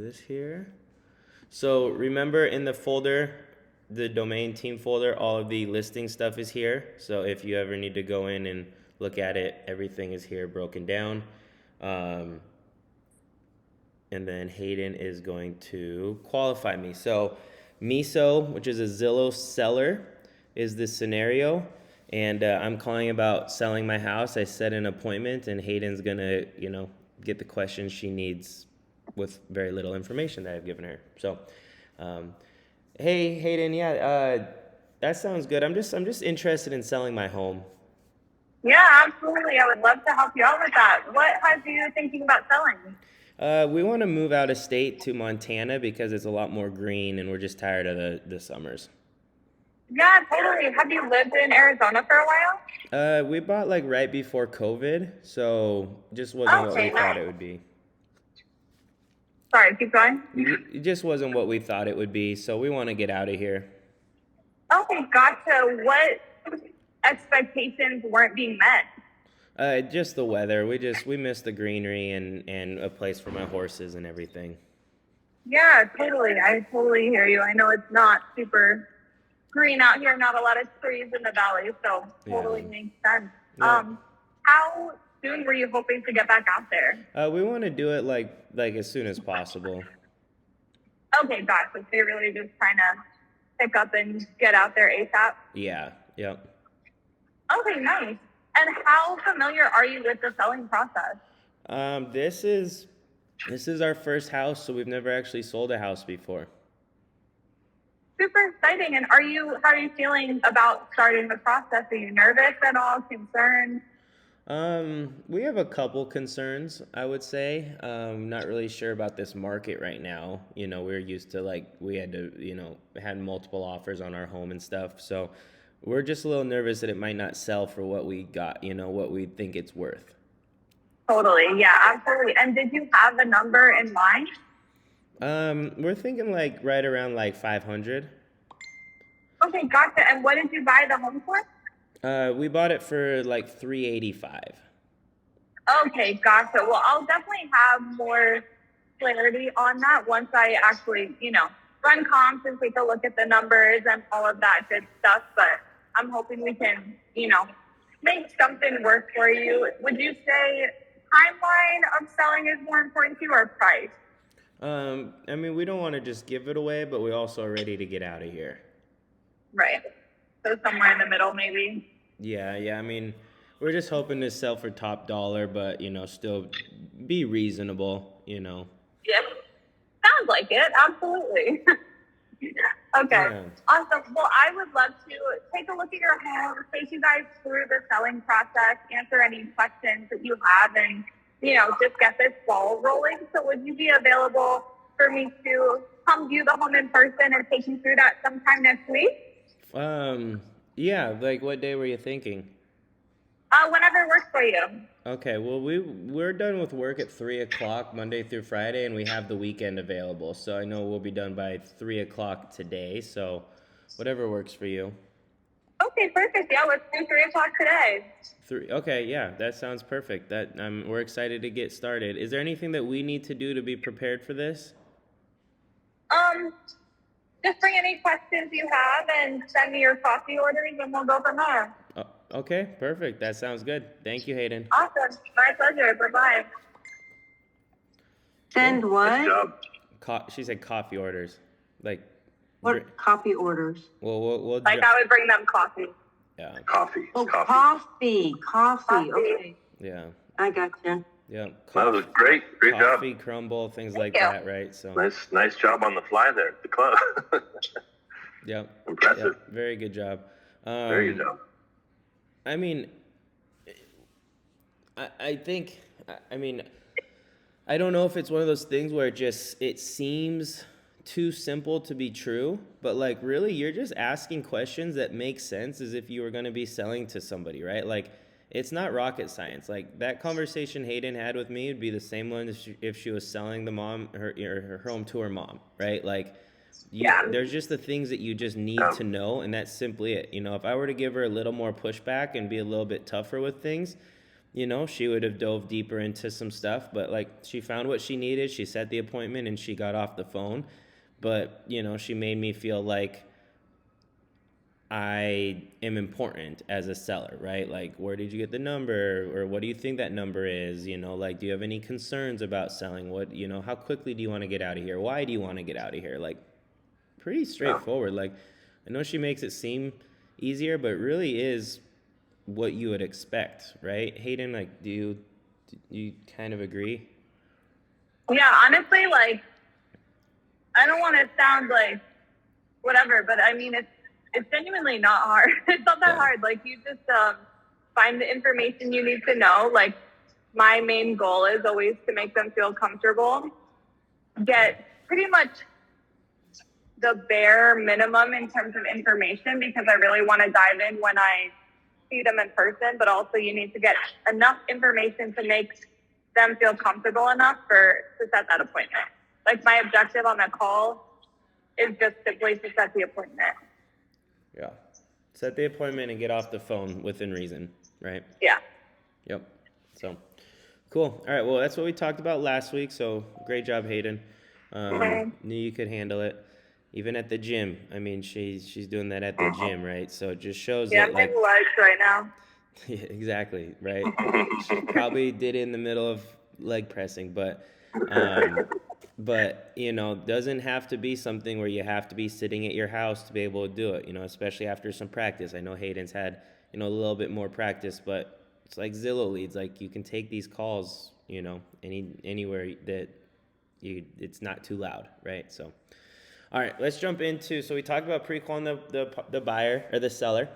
this here. So remember in the folder, the domain team folder, all of the listing stuff is here. So if you ever need to go in and look at it, everything is here broken down. Um, and then Hayden is going to qualify me. So Miso, which is a Zillow seller, is this scenario. And I'm calling about selling my house. I set an appointment, and Hayden's gonna, get the questions she needs with very little information that I've given her. So, hey Hayden, yeah, that sounds good. I'm just interested in selling my home. Yeah, absolutely. I would love to help you out with that. What has you thinking about selling? We want to move out of state to Montana because it's a lot more green, and we're just tired of the summers. Yeah, totally. Have you lived in Arizona for a while? We bought like right before COVID, so just wasn't what we thought it would be. Sorry, keep going. It just wasn't what we thought it would be, so we want to get out of here. Okay, gotcha. What expectations weren't being met? Just the weather. We missed the greenery and a place for my horses and everything. Yeah, totally. I totally hear you. I know it's not super green out here, not a lot of trees in the valley, so totally makes sense. Yeah. How soon were you hoping to get back out there? We want to do it like as soon as possible. Okay, gotcha. So you're really just trying to pick up and get out there ASAP? Yeah, yep. Okay, nice. And how familiar are you with the selling process? This is our first house, so we've never actually sold a house before. Super exciting. And how are you feeling about starting the process? Are you nervous at all? Concerned? We have a couple concerns, I would say. Not really sure about this market right now. We're used to we had to, had multiple offers on our home and stuff. So we're just a little nervous that it might not sell for what we got, what we think it's worth. Totally. Yeah, absolutely. And did you have a number in mind? We're thinking right around 500. Okay, gotcha. And what did you buy the home for? We bought it for 385. Okay, gotcha. Well, I'll definitely have more clarity on that once I actually, run comps and take a look at the numbers and all of that good stuff. But I'm hoping we can, make something work for you. Would you say timeline of selling is more important to you or price? We don't want to just give it away, but we also are ready to get out of here. Right. So somewhere in the middle, maybe. Yeah. We're just hoping to sell for top dollar, but, still be reasonable, Yep. Sounds like it. Absolutely. Okay. Yeah. Awesome. Well, I would love to take a look at your home, take you guys through the selling process, answer any questions that you have, and, just get this ball rolling. So would you be available for me to come view the home in person and take you through that sometime next week? Yeah. What day were you thinking? Whenever works for you. Okay. Well, we're done with work at 3:00 Monday through Friday, and we have the weekend available. So I know we'll be done by 3:00 today. So whatever works for you. Okay, perfect. Yeah, let's do 3:00 today. Okay, yeah, that sounds perfect. We're excited to get started. Is there anything that we need to do to be prepared for this? Just bring any questions you have and send me your coffee orders, and we'll go from there. Okay, perfect. That sounds good. Thank you, Hayden. Awesome. My pleasure. Bye-bye. Send what? She said coffee orders. What coffee orders? Well, we'll I would bring them coffee. Yeah. Coffee. Oh, coffee. Okay. Yeah. I got you. Yeah. That was great. Great job. Coffee, crumble, things like that, right? So nice job on the fly there at the club. Yep. Impressive. Yep. Very good job. Very good job. I think, I don't know if it's one of those things where it seems too simple to be true, but really you're just asking questions that make sense as if you were going to be selling to somebody, right? It's not rocket science. That conversation Hayden had with me would be the same one if she was selling her home to her mom, right? There's just the things that you just need to know, and that's simply it. If I were to give her a little more pushback and be a little bit tougher with things, you know, she would have dove deeper into some stuff, but like she found what she needed, she set the appointment and she got off the phone. But, you know, she made me feel like I am important as a seller, right? Like, where did you get the number? Or what do you think that number is? You know, like, do you have any concerns about selling? What, you know, how quickly do you want to get out of here? Why do you want to get out of here? Like, pretty straightforward. Like, I know she makes it seem easier, but it really is what you would expect, right? Hayden, like, do you kind of agree? Yeah, honestly, like, I don't want to sound like whatever, but I mean, it's genuinely not hard. It's not that hard. Like, you just find the information you need to know. Like, my main goal is always to make them feel comfortable, get pretty much the bare minimum in terms of information, because I really want to dive in when I see them in person, but also you need to get enough information to make them feel comfortable enough to set that appointment. Like, my objective on the call is just simply to set the appointment. Yeah. Set the appointment and get off the phone within reason, right? Yeah. Yep. So, cool. All right. Well, that's what we talked about last week. So, great job, Hayden. Knew you could handle it. Even at the gym. I mean, she's doing that at the gym, right? So it just shows that, I'm like, in legs right now. Yeah, exactly, right? She probably did it in the middle of leg pressing, but you know, doesn't have to be something where you have to be sitting at your house to be able to do it, you know, especially after some practice. I know Hayden's had, you know, a little bit more practice, but it's like Zillow leads. Like, you can take these calls, you know, anywhere that it's not too loud, right? So, all right, let's jump into, so we talked about pre-calling the buyer or the seller.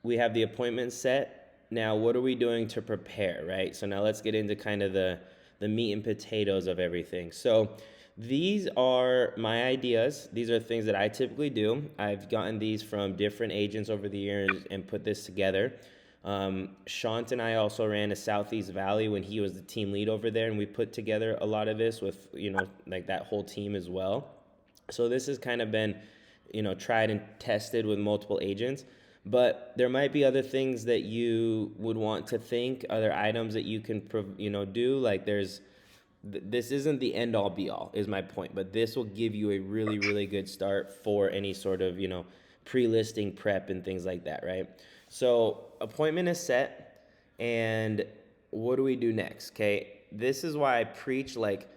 We have the appointment set. Now, what are we doing to prepare, right? So now let's get into kind of the meat and potatoes of everything. So these are my ideas. These are things that I typically do. I've gotten these from different agents over the years and put this together. Shant and I also ran a Southeast Valley when he was the team lead over there, and we put together a lot of this with, you know, like that whole team as well. So this has kind of been, you know, tried and tested with multiple agents. But there might be other things that you would want to think, other items that you can, you know, do. Like, this isn't the end all be all, is my point. But this will give you a really, really good start for any sort of, you know, pre-listing prep and things like that, right? So appointment is set, and what do we do next? Okay, this is why I preach, like,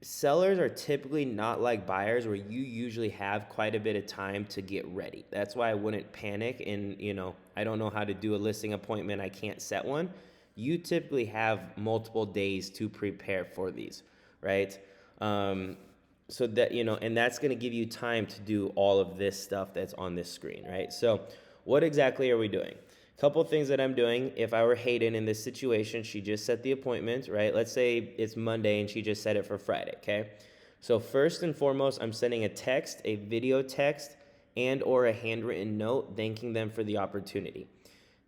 sellers are typically not like buyers where you usually have quite a bit of time to get ready. That's why I wouldn't panic and, you know, I don't know how to do a listing appointment, I can't set one. You typically have multiple days to prepare for these, right? So that, you know, and that's going to give you time to do all of this stuff that's on this screen, right? So what exactly are we doing? Couple things that I'm doing. If I were Hayden in this situation, she just set the appointment, right? Let's say it's Monday and she just set it for Friday, okay? So first and foremost, I'm sending a text, a video text, and or a handwritten note thanking them for the opportunity.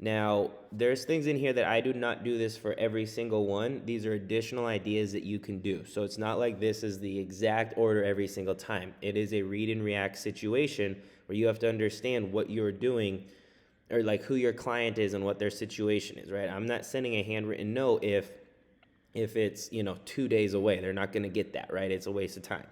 Now, there's things in here that I do not do this for every single one. These are additional ideas that you can do. So it's not like this is the exact order every single time. It is a read and react situation where you have to understand what you're doing, or like who your client is and what their situation is, right? I'm not sending a handwritten note if it's, you know, 2 days away. They're not going to get that, right? It's a waste of time.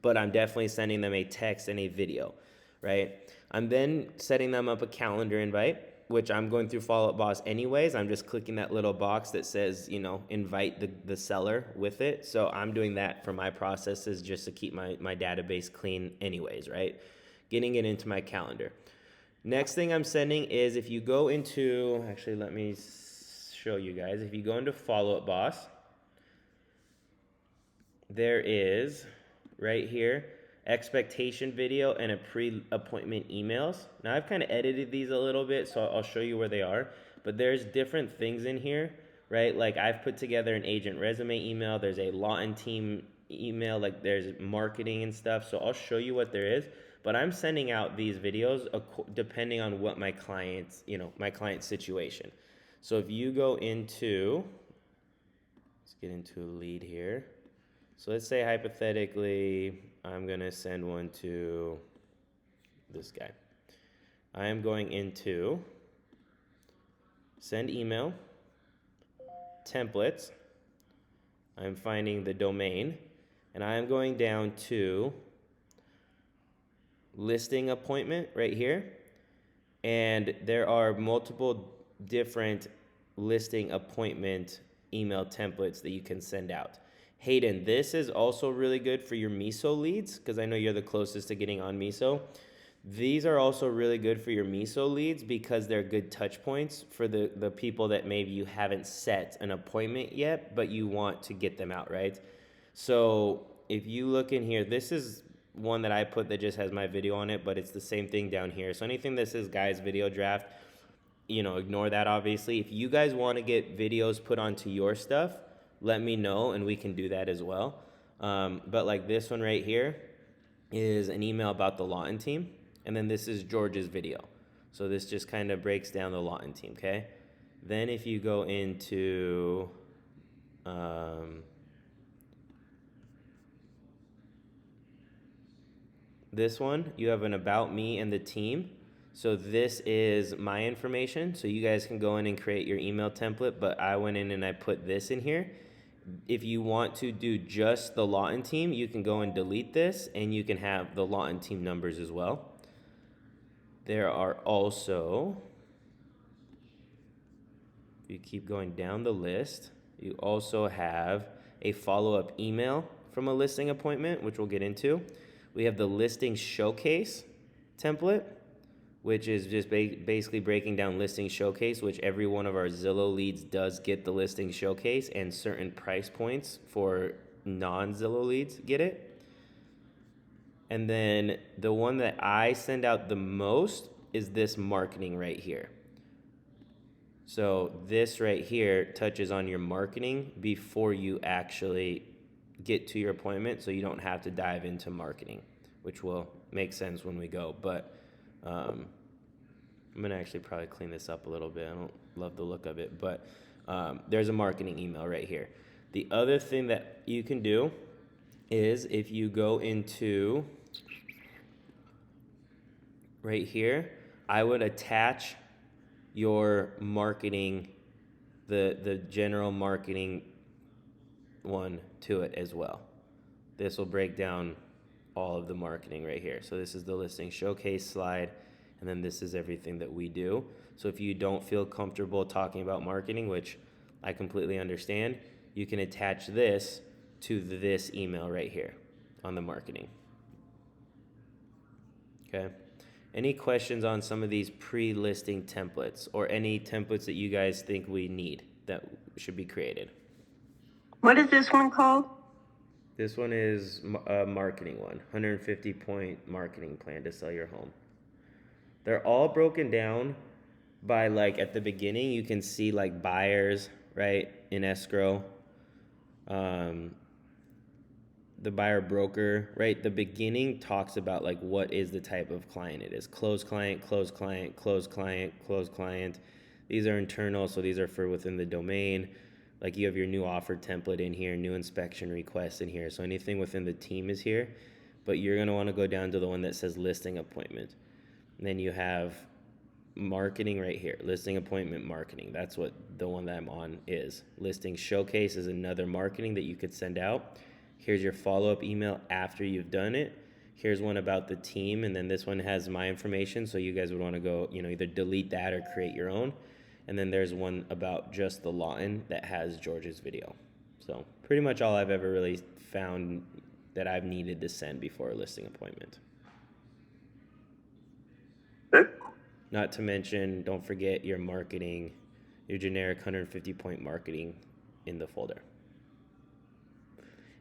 But I'm definitely sending them a text and a video, right? I'm then setting them up a calendar invite, which I'm going through Follow Up Boss anyways. I'm just clicking that little box that says, you know, invite the seller with it. So I'm doing that for my processes just to keep my database clean anyways, right? Getting it into my calendar. Next thing I'm sending is, if you go into, actually let me show you guys. If you go into Follow Up Boss, there is right here expectation video and a pre-appointment emails. Now I've kind of edited these a little bit, so I'll show you where they are. But there's different things in here, right? Like, I've put together an agent resume email. There's a Lawton team email. Like, there's marketing and stuff. So I'll show you what there is. But I'm sending out these videos depending on what my client's, you know, my client's situation. So if you go into, let's get into a lead here. So let's say hypothetically, I'm going to send one to this guy. I am going into send email, templates. I'm finding the domain, and I am going down to listing appointment right here. And there are multiple different listing appointment email templates that you can send out. Hayden, this is also really good for your Miso leads, because I know you're the closest to getting on Miso. These are also really good for your Miso leads because they're good touch points for the people that maybe you haven't set an appointment yet, but you want to get them out, right? So if you look in here, this is one that I put that just has my video on it, but it's the same thing down here. So anything that says guys video draft, ignore that obviously. If you guys want to get videos put onto your stuff, let me know and we can do that as well. But like this one right here is an email about the Lawton team. And then this is George's video. So this just kind of breaks down the Lawton team, okay? Then if you go into this one, you have an about me and the team. So this is my information. So you guys can go in and create your email template, but I went in and I put this in here. If you want to do just the Lawton team, you can go and delete this and you can have the Lawton team numbers as well. There are also, if you keep going down the list, you also have a follow-up email from a listing appointment, which we'll get into. We have the listing showcase template, which is just basically breaking down listing showcase, which every one of our Zillow leads does get the listing showcase, and certain price points for non-Zillow leads get it. And then the one that I send out the most is this marketing right here. So this right here touches on your marketing before you actually get to your appointment, so you don't have to dive into marketing, which will make sense when we go. But I'm gonna actually probably clean this up a little bit. I don't love the look of it, but there's a marketing email right here. The other thing that you can do is if you go into right here, I would attach your marketing, the general marketing one to it as well. This will break down all of the marketing right here. So this is the listing showcase slide, and then this is everything that we do. So if you don't feel comfortable talking about marketing, which I completely understand, you can attach this to this email right here on the marketing. Okay. Any questions on some of these pre-listing templates or any templates that you guys think we need that should be created? What is this one called? This one is a marketing one, 150-point marketing plan to sell your home. They're all broken down by, like, at the beginning, you can see like buyers, right, in escrow. The buyer broker, right? The beginning talks about like what is the type of client it is. Closed client, closed client, closed client, closed client. These are internal, so these are for within the domain. Like you have your new offer template in here, new inspection requests in here. So anything within the team is here, but you're gonna wanna go down to the one that says listing appointment. And then you have marketing right here, listing appointment marketing. That's what the one that I'm on is. Listing showcase is another marketing that you could send out. Here's your follow-up email after you've done it. Here's one about the team, and then this one has my information, so you guys would want to go, either delete that or create your own. And then there's one about just the Lawton that has George's video. So pretty much all I've ever really found that I've needed to send before a listing appointment. Not to mention, don't forget your marketing, your generic 150-point marketing in the folder.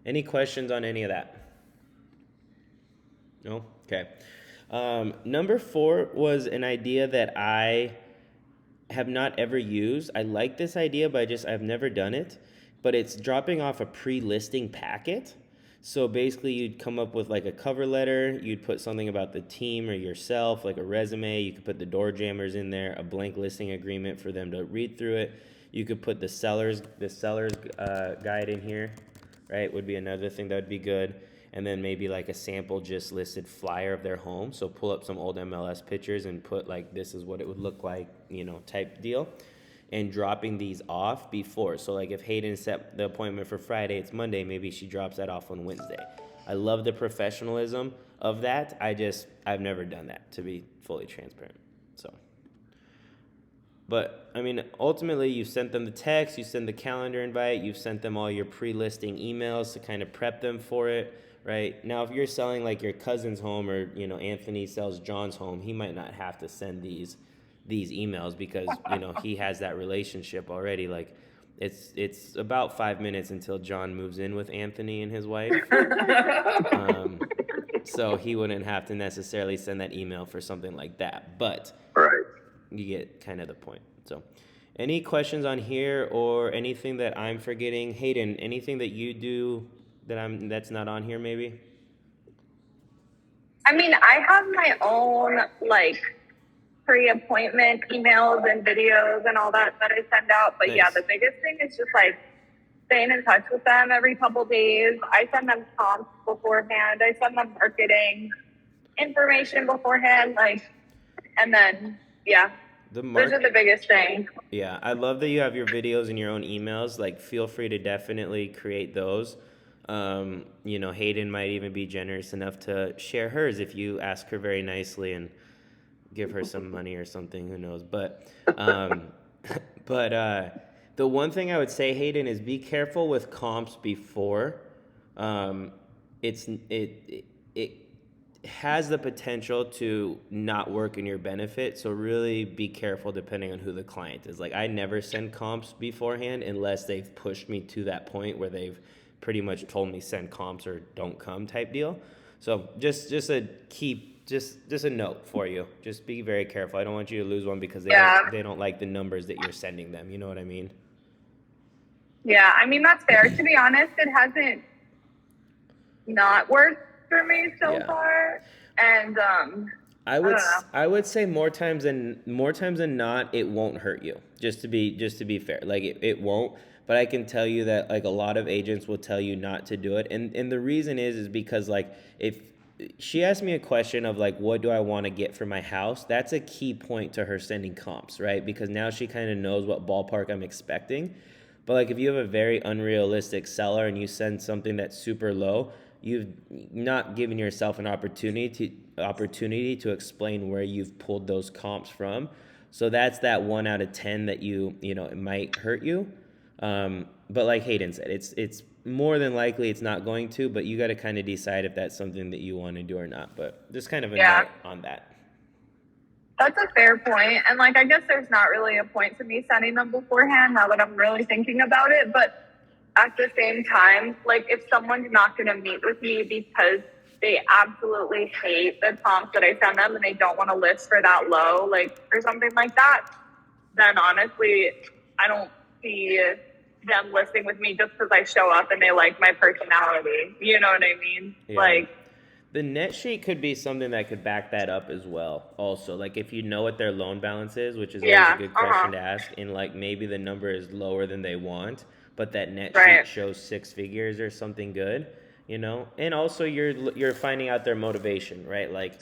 Any questions on any of that? No? Okay. Number 4 was an idea that I have not ever used. I like this idea, but I've never done it. But it's dropping off a pre-listing packet. So basically you'd come up with like a cover letter, you'd put something about the team or yourself, like a resume, you could put the door jammers in there, a blank listing agreement for them to read through it. You could put the seller's guide in here. Right, would be another thing that would be good. And then maybe like a sample just listed flyer of their home. So pull up some old MLS pictures and put like, this is what it would look like, type deal. and dropping these off before. So like if Hayden set the appointment for Friday, it's Monday, maybe she drops that off on Wednesday. I love the professionalism of that. I've never done that, to be fully transparent. So, but I mean, ultimately you sent them the text, you send the calendar invite, you've sent them all your pre-listing emails to kind of prep them for it, right? Now, if you're selling like your cousin's home, or, you know, Anthony sells John's home, he might not have to send these emails because, you know, he has that relationship already. Like it's about 5 minutes until John moves in with Anthony and his wife. So he wouldn't have to necessarily send that email for something like that, but Right. you get kind of the point. So any questions on here or anything that I'm forgetting? Hayden, anything that you do that's not on here maybe? I mean, I have my own like pre-appointment emails and videos and all that I send out. But Nice. yeah, the biggest thing is just like staying in touch with them every couple days. I send them comps beforehand. I send them marketing information beforehand. Like, and then yeah, those are the biggest things. Yeah, I love that you have your videos and your own emails. Like, feel free to definitely create those. You know, Hayden might even be generous enough to share hers if you ask her very nicely and give her some money or something. Who knows? But, the one thing I would say, Hayden, is be careful with comps before. It has the potential to not work in your benefit. So really be careful depending on who the client is. Like, I never send comps beforehand unless they've pushed me to that point where they've pretty much told me send comps or don't come type deal. So just a note for you. Just be very careful. I don't want you to lose one because they don't like the numbers that you're sending them. You know what I mean? Yeah, I mean, that's fair. To be honest, it hasn't not worked for me so far. And I would say more times than not, it won't hurt you. Just to be fair, like it won't. But I can tell you that like a lot of agents will tell you not to do it, and the reason is because like if she asked me a question of like, what do I want to get for my house? That's a key point to her sending comps, right? Because now she kind of knows what ballpark I'm expecting. But like if you have a very unrealistic seller and you send something that's super low, you've not given yourself an opportunity to explain where you've pulled those comps from. So that's that 1 out of 10 that you know it might hurt you. But like Hayden said, it's more than likely it's not going to, but you got to kind of decide if that's something that you want to do or not. But just kind of a note on that. That's a fair point. And like, I guess there's not really a point to me sending them beforehand now that I'm really thinking about it. But at the same time, like if someone's not going to meet with me because they absolutely hate the comps that I send them and they don't want to list for that low, like, or something like that, then honestly, I don't see them listing with me just because I show up and they like my personality. You know what I mean? Yeah. Like, the net sheet could be something that could back that up as well. Also, like if you know what their loan balance is, which is always a good question to ask, and like maybe the number is lower than they want, but that net sheet shows 6 figures or something good, you know. And also you're finding out their motivation, right? Like,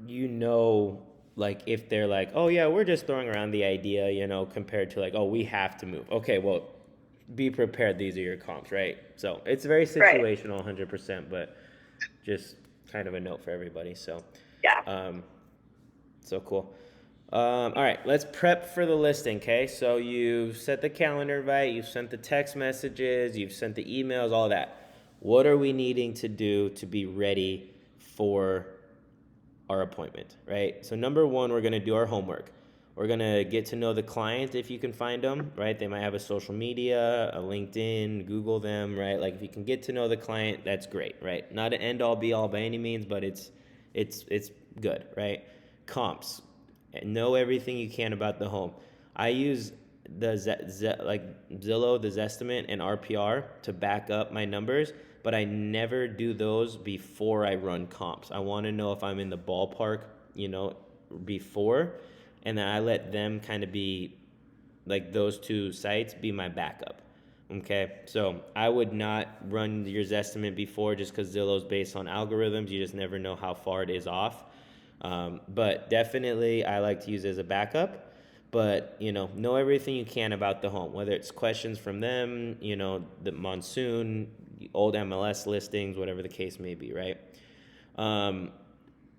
you know, like if they're like, oh yeah, we're just throwing around the idea, you know, compared to like, oh, we have to move. Okay, well, be prepared. These are your comps, right? So it's very situational, 100%, but just kind of a note for everybody. So so cool. All right, let's prep for the listing. Okay, so you've set the calendar invite, you've sent the text messages, you've sent the emails, all that. What are we needing to do to be ready for our appointment, right? So number one, we're going to do our homework. We're going to get to know the client if you can find them, right? They might have a social media, a LinkedIn, Google them, right? Like if you can get to know the client, that's great, right? Not an end all be all by any means, but it's good, right? Comps. Know everything you can about the home. I use the Zillow, the Zestimate, and RPR to back up my numbers, but I never do those before I run comps. I want to know if I'm in the ballpark, you know, before, and then I let them kind of be like those two sites be my backup. Okay, so I would not run your Zestimate before just because Zillow's based on algorithms. You just never know how far it is off. But definitely I like to use it as a backup. but know everything you can about the home, whether it's questions from them, the monsoon, old MLS listings, whatever the case may be, right?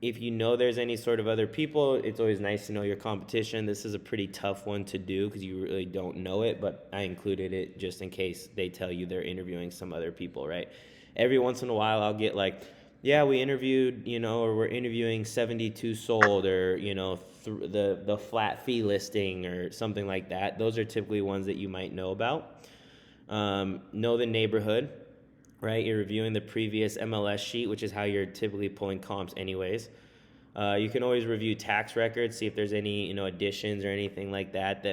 If there's any sort of other people, it's always nice to know your competition. This is a pretty tough one to do because you really don't know it, but I included it just in case they tell you they're interviewing some other people, right? Every once in a while I'll get like, yeah, we interviewed, or we're interviewing 72 sold, or, the flat fee listing or something like that. Those are typically ones that you might know about. Know the neighborhood, right? You're reviewing the previous MLS sheet, which is how you're typically pulling comps anyways. You can always review tax records, see if there's any, additions or anything like that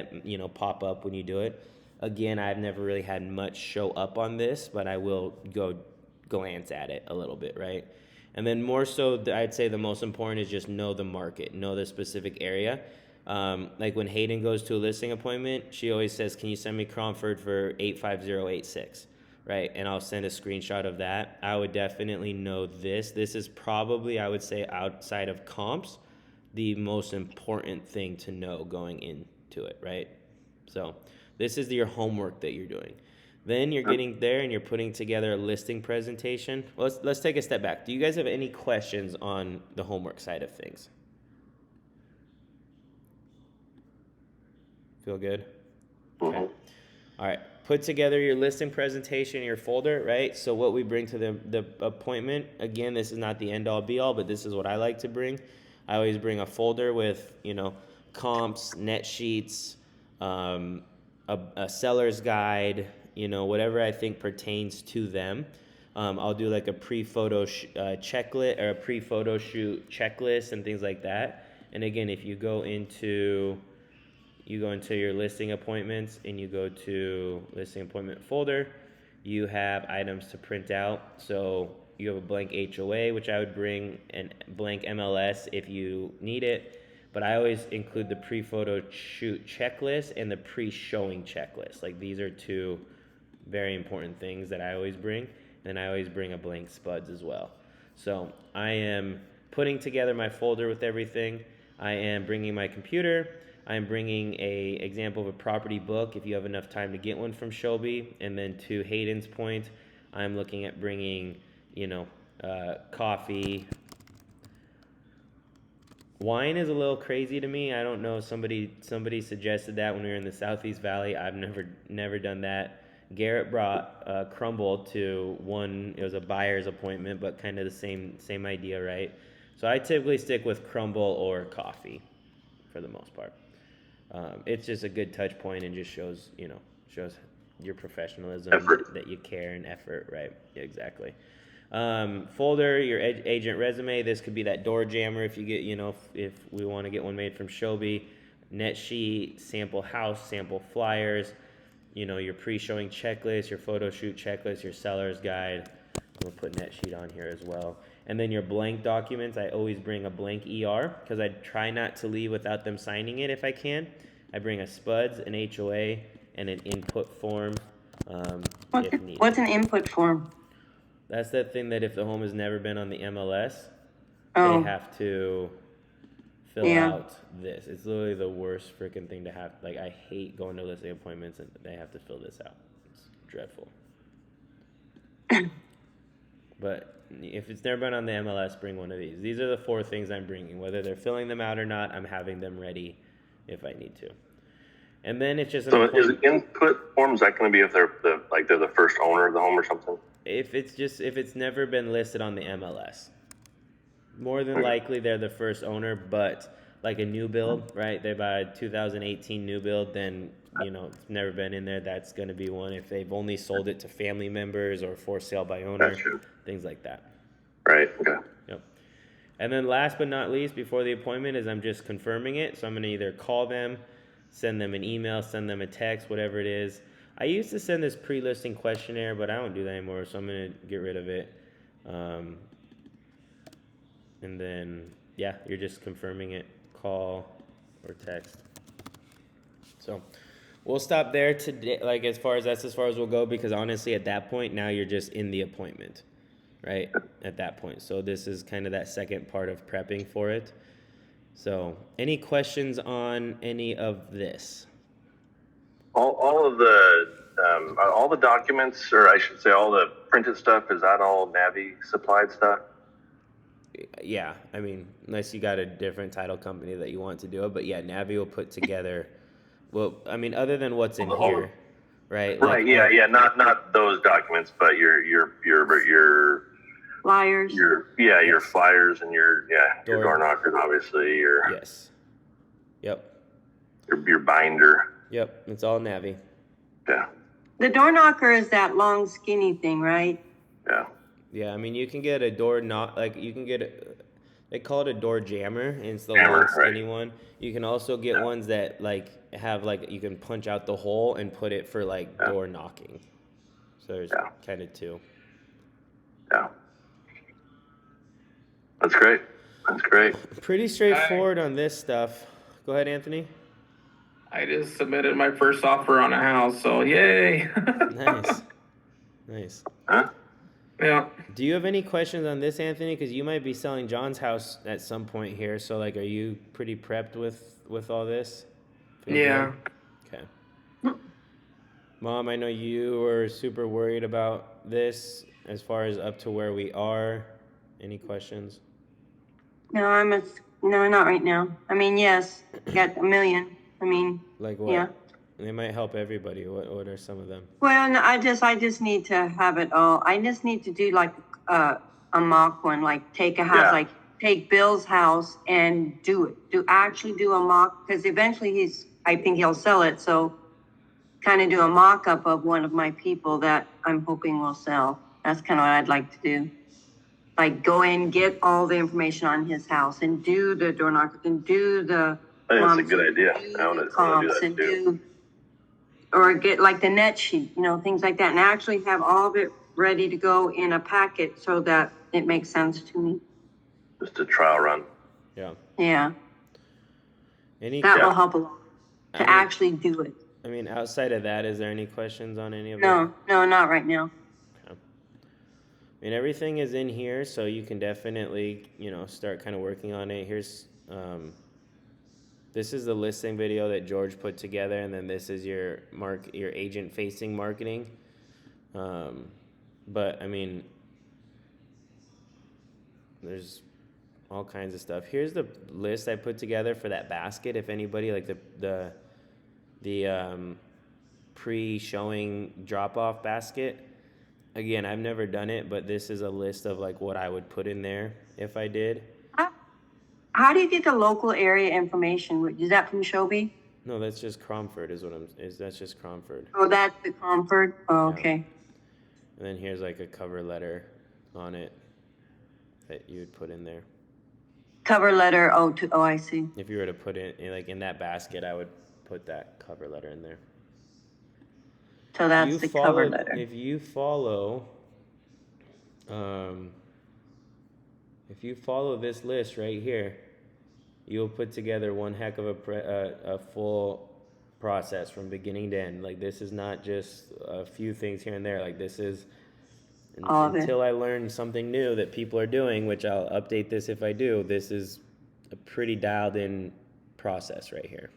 pop up when you do it. Again, I've never really had much show up on this, but I will go glance at it a little bit, right? And then more so, I'd say the most important is just know the market, know the specific area. Like when Hayden goes to a listing appointment, she always says, can you send me Cromford for 85086, right? And I'll send a screenshot of that. I would definitely know this. This is probably, I would say, outside of comps, the most important thing to know going into it, right? So this is your homework that you're doing. Then you're getting there and you're putting together a listing presentation. Let's take a step back. Do you guys have any questions on the homework side of things? Feel good? Okay. All right. Put together your listing presentation in your folder, right? So what we bring to the appointment, again, this is not the end all be all, but this is what I like to bring. I always bring a folder with, comps, net sheets, a seller's guide, whatever I think pertains to them. I'll do like a pre-photo checklist or a pre-photo shoot checklist and things like that. And again, if you go into your listing appointments and you go to listing appointment folder, you have items to print out. So you have a blank HOA, which I would bring, and blank MLS if you need it. But I always include the pre-photo shoot checklist and the pre-showing checklist. Like these are two very important things that I always bring. And I always bring a blank SPUDS as well. So I am putting together my folder with everything. I am bringing my computer. I'm bringing a example of a property book if you have enough time to get one from Shelby. And then to Hayden's point, I'm looking at bringing, coffee. Wine is a little crazy to me. I don't know. Somebody suggested that when we were in the Southeast Valley. I've never done that. Garrett brought crumble to one. It was a buyer's appointment, but kind of the same idea, right? So I typically stick with crumble or coffee for the most part. It's just a good touch point and just shows your professionalism, effort. that you care, and effort, right? Yeah, exactly. Folder, your agent resume. This could be that door jammer if you get, if we want to get one made from Shelby. Net sheet, sample house, sample flyers, your pre-showing checklist, your photo shoot checklist, your seller's guide. We'll put net sheet on here as well. And then your blank documents, I always bring a blank ER because I try not to leave without them signing it if I can. I bring a SPUDS, an HOA, and an input form if needed. What's an input form? That's that thing that if the home has never been on the MLS, they have to fill out this. It's literally the worst freaking thing to have. Like, I hate going to listing appointments and they have to fill this out. It's dreadful. But if it's never been on the MLS, bring one of these. These are the 4 things I'm bringing. Whether they're filling them out or not, I'm having them ready if I need to. And then it's just so is input forms that going to be if they're the first owner of the home or something? If it's never been listed on the MLS, more than likely they're the first owner. But like a new build, right? They buy a 2018 new build, then it's never been in there. That's going to be one. If they've only sold it to family members or for sale by owner, things like that. Right. Okay. Yep. And then last but not least, before the appointment, is I'm just confirming it. So I'm going to either call them, send them an email, send them a text, whatever it is. I used to send this pre-listing questionnaire, but I don't do that anymore, so I'm going to get rid of it. And then, yeah, you're just confirming it, call or text. So we'll stop there today, like as far as we'll go, because honestly, at that point, now you're just in the appointment, right? At that point. So this is kind of that second part of prepping for it. So, any questions on any of this? All the documents, or I should say, all the printed stuff, is that all Navi supplied stuff? Yeah, I mean, unless you got a different title company that you want to do it, but yeah, Navi will put together. Well, I mean, other than what's in here, right? Right. Yeah. Yeah. Not those documents, but your Flyers. your flyers and your Door. door knockers, obviously. Your Yes. Yep. your binder. Yep. It's all Navi. Yeah. The door knocker is that long, skinny thing, right? Yeah. Yeah, I mean, you can get a door knock, like you can get they call it a door jammer, and it's the Jammer, long skinny right. one. You can also get Yeah. ones that like have like you can punch out the hole and put it for like Yeah. door knocking. So there's Yeah. kind of two. Yeah. That's great. That's great. Pretty straightforward on this stuff. Go ahead, Anthony. I just submitted my first offer on a house, so yay! Nice. Nice. Huh? Yeah. Do you have any questions on this, Anthony? Because you might be selling John's house at some point here. So, like, are you pretty prepped with all this? Feel Yeah. good? Okay. Mom, I know you were super worried about this as far as up to where we are. Any questions? No, no, not right now. I mean, yes, got a million. I mean, Like what? yeah. They might help everybody. What are some of them? Well, no, I just need to have it all. I just need to do like a mock one, like take a house, Yeah. like take Bill's house and do it. Actually do a mock, because eventually I think he'll sell it. So kind of do a mock up of one of my people that I'm hoping will sell. That's kind of what I'd like to do. Like go in, get all the information on his house and do the door knockers and do the I think that's a comps good and idea. do I wanna the do comps that and too. or get like the net sheet, things like that, and actually have all of it ready to go in a packet so that it makes sense to me. Just a trial run. Yeah. Yeah, Any? that Yeah. will help a lot I to mean- actually do it. I mean, outside of that, is there any questions on any of it? No, not right now. I mean, everything is in here, so you can definitely, start kind of working on it. Here's, this is the listing video that George put together, and then this is your agent-facing marketing. But I mean, there's all kinds of stuff. Here's the list I put together for that basket. If anybody like the pre-showing drop-off basket. Again, I've never done it, but this is a list of like what I would put in there if I did. How do you get the local area information? Is that from Shobi? No, that's just Cromford that's just Cromford. Oh, that's the Comfort. Oh, okay. And then here's like a cover letter on it that you would put in there. Cover letter. Oh, I see. If you were to put it in that basket, I would put that cover letter in there. So that's the cover letter. If you follow this list right here, you'll put together one heck of a full process from beginning to end. Like this is not just a few things here and there. Like this is All of it. until I learn something new that people are doing, which I'll update this if I do. This is a pretty dialed in process right here.